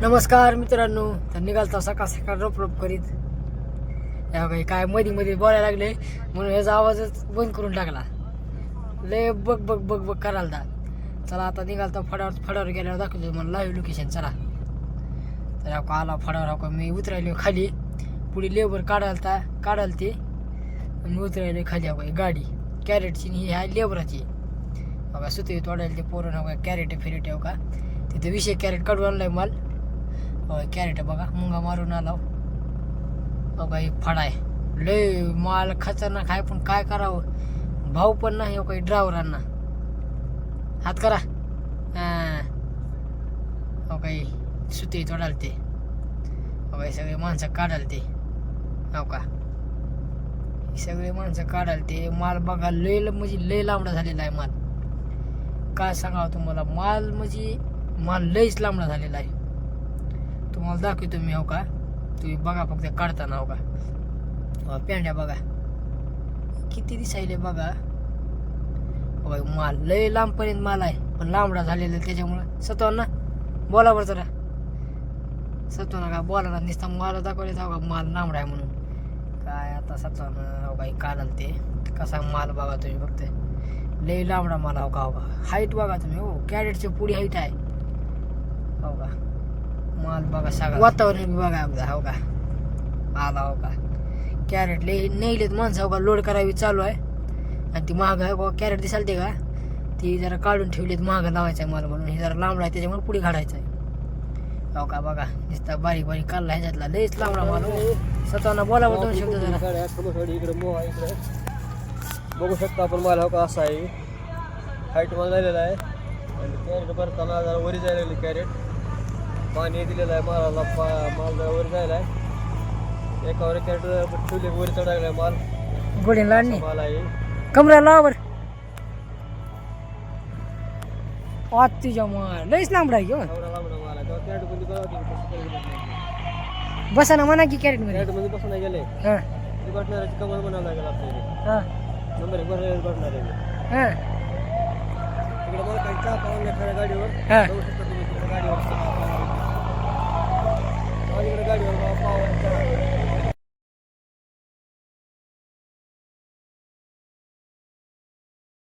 नमस्कार मित्रांनो. तर निघालता सकाळ सकाळ रोप करीत काय मध्ये मध्ये बोलायला लागले म्हणून ह्याचा आवाजच बंद करून टाकला. लय बघ बघ बघ बघ करायला. चला आता निघालता फडावर गेल्यावर दाखवतो मला लाईव्ह लोकेशन. चला तर आला फडावर मी उतरायलो खाली. पुढे लेबर काढाल ते मी उतरायलो खाली. गाडी कॅरेटची ही आहे लेबराची. बघा सुते तोडायला ते पोरण कॅरेट फिरेट का तिथे 20 कॅरेट काढून आणलाय माल. कॅरेट बघा मुंगा मारून आला. बघा ही फडाय लय माल खतरनाक आहे. पण काय करावं भाऊ पण नाही काही ड्रायव्हरांना. हात करा काही सुते तोडाल ते. बघा सगळे माणसं काढाल ते. हो का सगळे माणसं काढाल ते. माल बघा लय म्हणजे लय लांबडा झालेला आहे माल. काय सांगावं तुम्हाला माल म्हणजे माल लयच लांबडा झालेला आहे. तुम्हाला दाखवतो मी. हो का तुम्ही बघा फक्त काढताना. हो का पेंड्या बघा किती दिसायले बघा. माल लय लांबपर्यंत माल आहे पण लांबडा झालेला. त्याच्यामुळं सत्वांना बोला बरं जरा. सत्वाना का बोला नुसता माल दाखवले जाऊ का माल लांबडा आहे म्हणून. काय आता सत्वानं हो का काढाल ते. कसा माल बघा तुम्ही फक्त लय लांबडा माल. हो का हाईट बघा तुम्ही. हो कॅरेटची पुढी हाईट आहे. हो का माल बघा सगळं वातावरण बघा अगदा. हो का आला. हो का कॅरेट लय नेलेत माणसं. हो का लोड करावी चालू आहे. आणि ती महाग आहे बघा कॅरेट दिसाल ते का ती जरा काढून ठेवलीत महाग लावायचं आहे मला म्हणून. हे जरा लांबडा आहे त्याच्यामुळे पुढे काढायचं आहे. हो का बघा नुसता बारीक बारीक काढला ह्याच्यातला लयच लांबडा माल. स्वतःना बोलावं 2 शब्द जरा. इकडे बघू शकता आपण माल. हो का असा आहे हाईट माल झालेला आहे. आणि कॅरेट भरताना जरा वरी जायला लागली. कॅरेट पाणी दिलेलं आहे मालाला. माल जरा वर जायला आहे. एकावर कॅरेट ठेवले वर चढायला माल. गोडीन लाडणी माल आहे कमरा लावर तुझ्या माल लयच लांबडा आहे. एवढा लांबडा माल आहे. तेव्हा कॅरेट मध्ये बसा ना म्हणा की कॅरेट मध्ये. कॅरेट मध्ये बसून गेले बसणाऱ्याची कमर बनावं लागेल आपल्याला. नंबर 1 बसणार आहे. इकडे मला काही चहा पाहून खऱ्या गाडीवर बघू शकता तुम्ही. गाडीवर